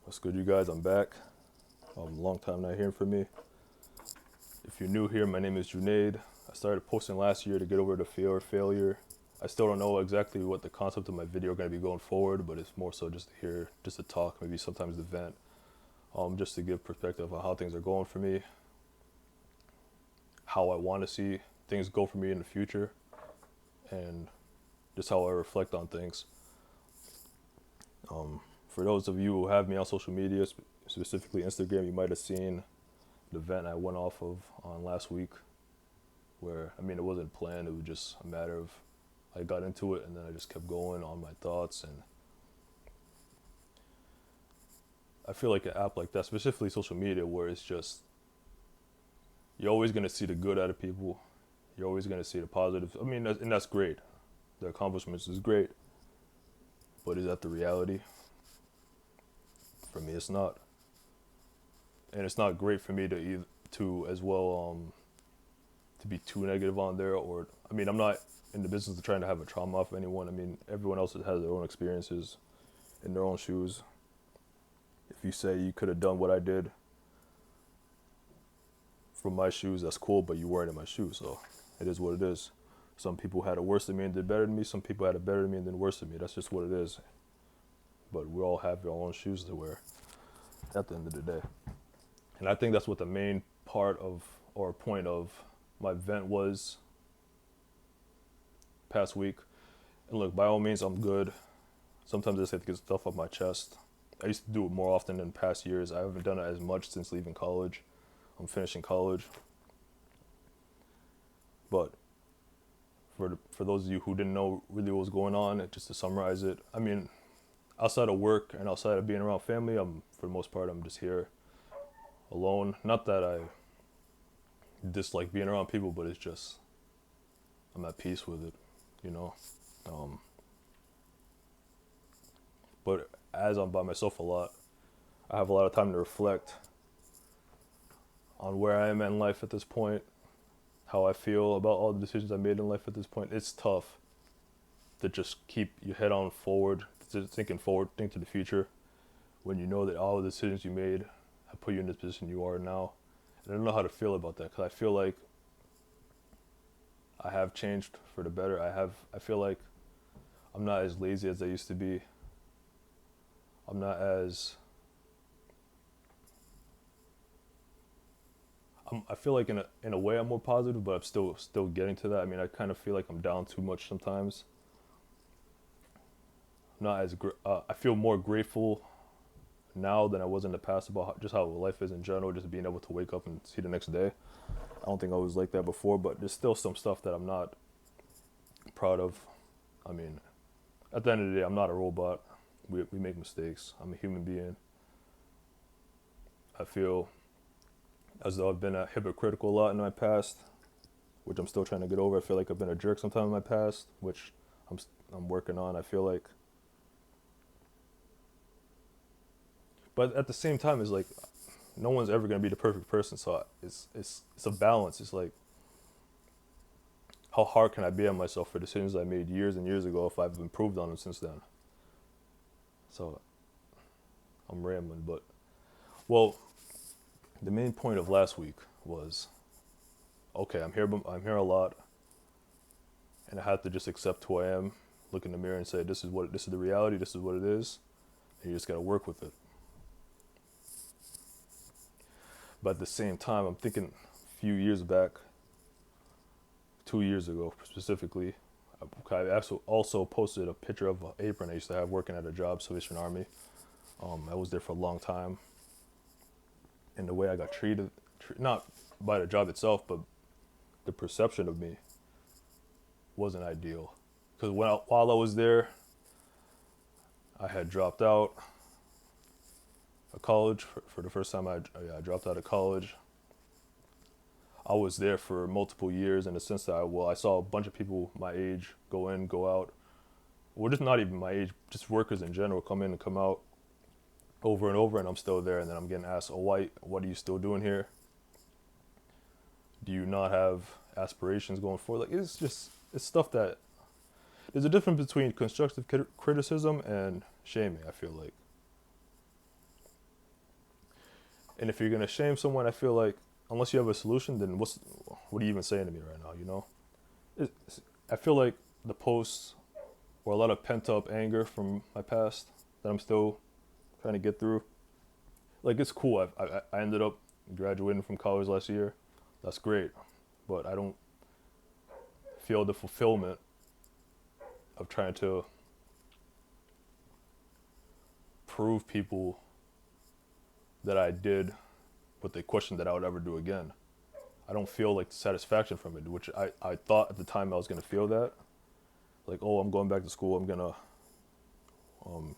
What's good, you guys? I'm back. Long time not hearing from me. If you're new here, my name is Junaid. I started posting last year to get over the fear of failure. I still don't know exactly what the concept of my video are going to be going forward, but it's more so just to hear, just to talk, maybe sometimes to vent, just to give perspective on how things are going for me, how I want to see things go for me in the future, and just how I reflect on things. For those of you who have me on social media, specifically Instagram, you might have seen the event I went off of on last week, where it wasn't planned. It was just a matter of I got into it and then I just kept going on my thoughts. And I feel like an app like that, specifically social media, where it's just you're always gonna see the good out of people. You're always gonna see the positive. And that's great. The accomplishments is great, but is that the reality? For me, it's not, and it's not great for me to as well to be too negative on there. Or I'm not in the business of trying to have a trauma off anyone. Everyone else has their own experiences in their own shoes. If you say you could have done what I did from my shoes, that's cool, but you weren't in my shoes, so it is what it is. Some people had it worse than me and did better than me. Some people had it better than me and did worse than me. That's just what it is. But we all have our own shoes to wear at the end of the day. And I think that's what the main part of, or point of, my vent was past week. And look, by all means, I'm good. Sometimes I just have to get stuff off my chest. I used to do it more often in past years. I haven't done it as much since leaving college. I'm finishing college. But for those of you who didn't know really what was going on, just to summarize it, outside of work and outside of being around family, for the most part, I'm just here alone. Not that I dislike being around people, but it's just I'm at peace with it, you know. But as I'm by myself a lot, I have a lot of time to reflect on where I am in life at this point, how I feel about all the decisions I made in life at this point. It's tough to just keep your head on forward, think to the future, when you know that all the decisions you made have put you in this position you are now. And I don't know how to feel about that, because I feel like I have changed for the better. I feel like I'm not as lazy as I used to be. I'm not as I feel like in a way I'm more positive, but I'm still getting to that. I kind of feel like I'm down too much sometimes. I'm not as I feel more grateful now than I was in the past about just how life is in general, just being able to wake up and see the next day. I don't think I was like that before, but there's still some stuff that I'm not proud of. At the end of the day, I'm not a robot. We make mistakes. I'm a human being. I feel as though I've been hypocritical a lot in my past, which I'm still trying to get over. I feel like I've been a jerk sometime in my past, which I'm working on. I feel like, but at the same time, it's like no one's ever gonna be the perfect person. So it's a balance. It's like, how hard can I be on myself for decisions I made years and years ago if I've improved on them since then? So I'm rambling, but well, the main point of last week was, okay, I'm here a lot, and I had to just accept who I am, look in the mirror and say, this is the reality, this is what it is, and you just gotta work with it. But at the same time, I'm thinking a few years back, 2 years ago specifically, I also posted a picture of an apron I used to have working at a job, Salvation Army. I was there for a long time. And the way I got treated, not by the job itself, but the perception of me wasn't ideal. Because while I was there, I had dropped out of college. For the first time I dropped out of college. I was there for multiple years in the sense that I saw a bunch of people my age go in, go out. Well, just not even my age, just workers in general come in and come out over and over, and I'm still there. And then I'm getting asked, oh, White, what are you still doing here? Do you not have aspirations going forward? Like, it's stuff that, there's a difference between constructive criticism and shaming, I feel like. And if you're gonna shame someone, I feel like unless you have a solution, then what are you even saying to me right now? You know, I feel like the posts or a lot of pent up anger from my past that I'm still trying to get through. Like it's cool. I ended up graduating from college last year. That's great, but I don't feel the fulfillment of trying to prove people that I did what they questioned that I would ever do again. I don't feel like satisfaction from it, which I thought at the time I was gonna feel that. Like, oh, I'm going back to school. Um,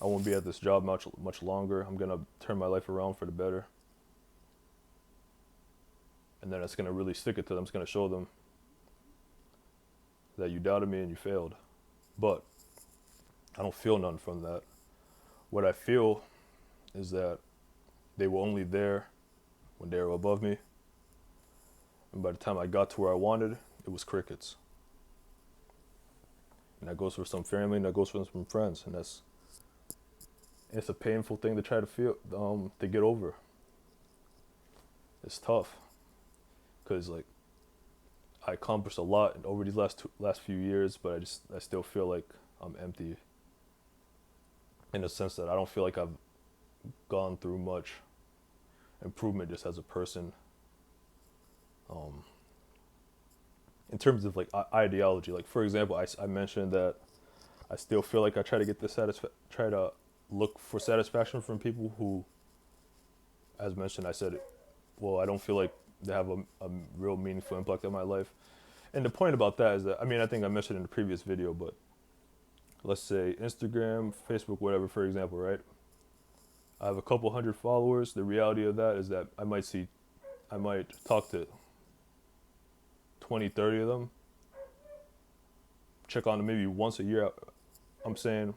I won't be at this job much longer. I'm gonna turn my life around for the better. And then it's gonna really stick it to them. It's gonna show them that you doubted me and you failed. But I don't feel none from that. What I feel is that they were only there when they were above me. And by the time I got to where I wanted, it was crickets. And that goes for some family and that goes for some friends. And it's a painful thing to try to feel, to get over. It's tough. Because like, I accomplished a lot over these last few years, but I still feel like I'm empty. In the sense that I don't feel like I've gone through much improvement just as a person. In terms of like ideology, like for example, I mentioned that I still feel like I try to get try to look for satisfaction from people who, as mentioned, I said, well, I don't feel like they have a real meaningful impact on my life. And the point about that is that, I mean, I think I mentioned in the previous video, but let's say Instagram, Facebook, whatever, for example, right? I have a couple hundred followers. The reality of that is that I might talk to 20, 30 of them, check on them maybe once a year. I'm saying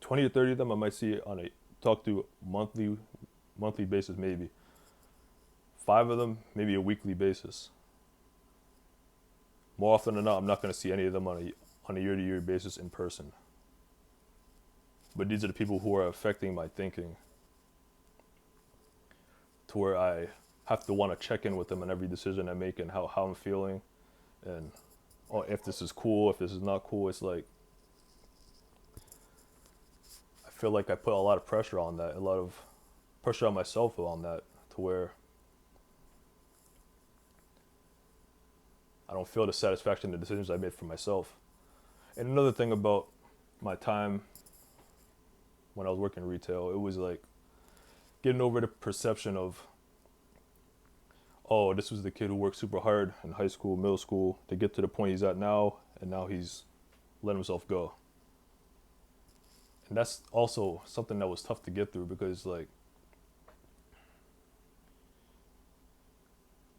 20 to 30 of them I might talk to monthly basis maybe. 5 of them maybe a weekly basis. More often than not, I'm not going to see any of them on a year-to-year basis in person. But these are the people who are affecting my thinking to where I have to want to check in with them on every decision I make and how I'm feeling and if this is cool, if this is not cool. It's like, I feel like I put a lot of pressure on that, a lot of pressure on myself on that, to where I don't feel the satisfaction in the decisions I made for myself. And another thing about my time when I was working retail, it was like getting over the perception of, oh, this was the kid who worked super hard in high school, middle school, to get to the point he's at now, and now he's let himself go. And that's also something that was tough to get through because, like,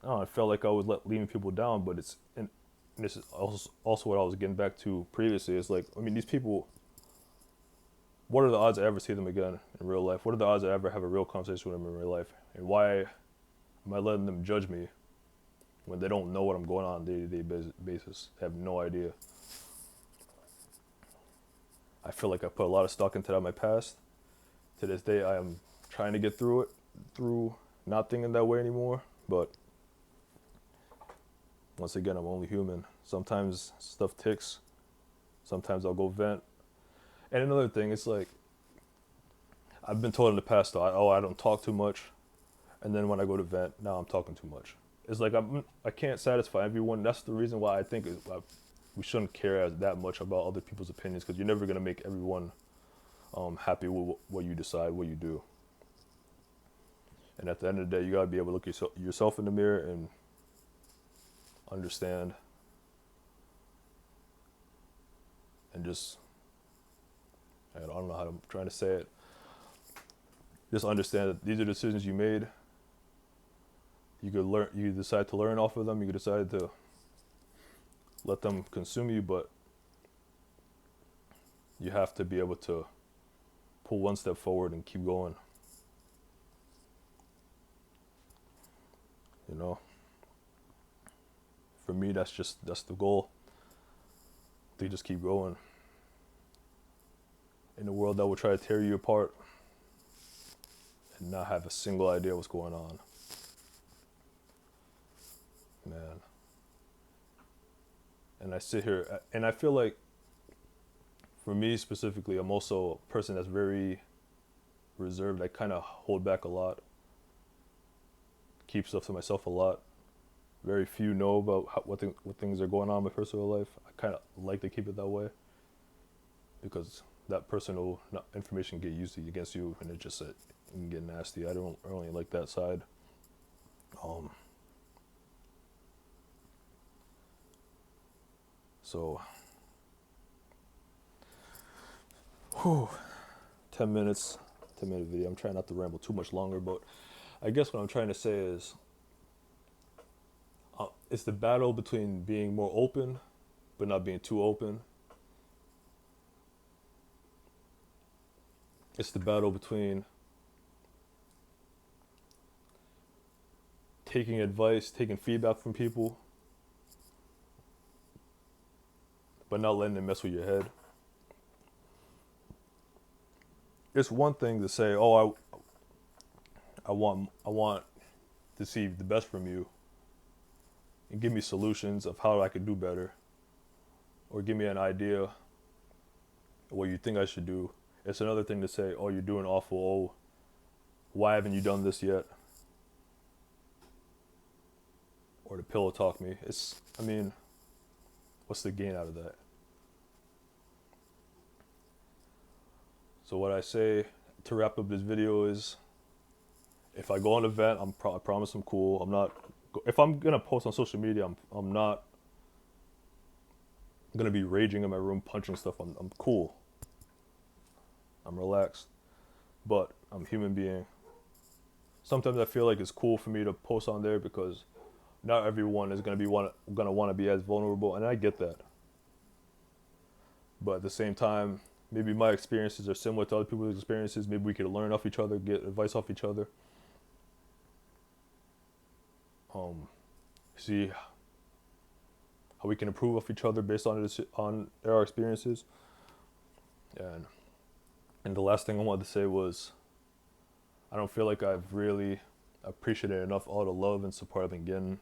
I don't know, I felt like I was leaving people down, but and this is also what I was getting back to previously. It's like, I mean, these people, what are the odds I ever see them again in real life? What are the odds I ever have a real conversation with them in real life? And why am I letting them judge me when they don't know what I'm going on a day-to-day basis? They have no idea. I feel like I put a lot of stock into that in my past. To this day, I am trying to get through it, through not thinking that way anymore. But once again, I'm only human. Sometimes stuff ticks. Sometimes I'll go vent. And another thing, it's like, I've been told in the past, though, I don't talk too much. And then when I go to vent, now I'm talking too much. It's like I can't satisfy everyone. That's the reason why I think we shouldn't care that much about other people's opinions, because you're never going to make everyone happy with what you decide, what you do. And at the end of the day, you got to be able to look yourself in the mirror and understand and just, I don't know how I'm trying to say it. Just understand that these are decisions you made. You could learn. You decide to learn off of them. You could decide to let them consume you, but you have to be able to pull one step forward and keep going. You know, for me, that's the goal. To just keep going in a world that will try to tear you apart. not have a single idea what's going on. Man. And I sit here, and I feel like, for me specifically, I'm also a person that's very reserved. I kind of hold back a lot, keep stuff to myself a lot. Very few know about what things are going on in my personal life. I kind of like to keep it that way, because that personal information can get used against you, and it just it can get nasty. I don't really like that side. So, 10 minutes, 10-minute video. I'm trying not to ramble too much longer, but I guess what I'm trying to say is, it's the battle between being more open, but not being too open. It's the battle between taking advice, taking feedback from people, but not letting it mess with your head. It's one thing to say, "Oh, I want to see the best from you, and give me solutions of how I could do better, or give me an idea of what you think I should do." It's another thing to say, "Oh, you're doing awful. Oh, why haven't you done this yet?" Or to pillow talk me. I mean, what's the gain out of that? So what I say to wrap up this video is, if I go on an event, I promise I'm cool. I'm not. If I'm gonna post on social media, I'm not gonna be raging in my room, punching stuff. I'm cool. I'm relaxed, but I'm a human being. Sometimes I feel like it's cool for me to post on there because not everyone is gonna want to be as vulnerable, and I get that. But at the same time, maybe my experiences are similar to other people's experiences. Maybe we could learn off each other, get advice off each other. See how we can improve off each other based on our experiences. And the last thing I wanted to say was, I don't feel like I've really appreciated enough all the love and support I've been getting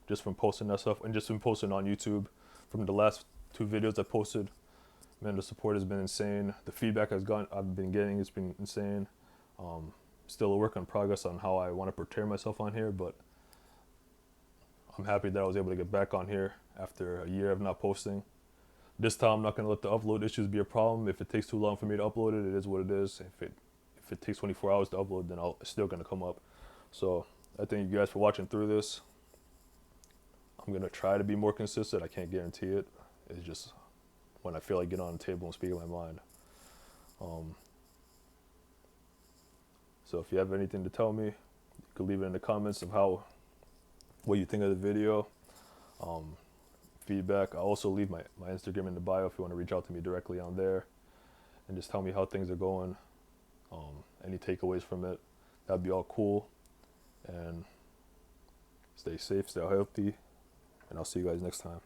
just from posting that stuff, and just from posting on YouTube. From the last 2 videos I posted, man, the support has been insane. The feedback I've been getting has been insane. Still a work in progress on how I want to portray myself on here, but I'm happy that I was able to get back on here after a year of not posting. This time I'm not going to let the upload issues be a problem. If it takes too long for me to upload it, it is what it is. If it takes 24 hours to upload, then it's still going to come up. So I thank you guys for watching through this. I'm going to try to be more consistent. I can't guarantee it. It's just when I feel like getting on the table and speaking my mind. So if you have anything to tell me, you could leave it in the comments of what you think of the video. Feedback. I'll also leave my Instagram in the bio if you want to reach out to me directly on there and just tell me how things are going. Any takeaways from it, that'd be all cool. And stay safe, stay healthy, and I'll see you guys next time.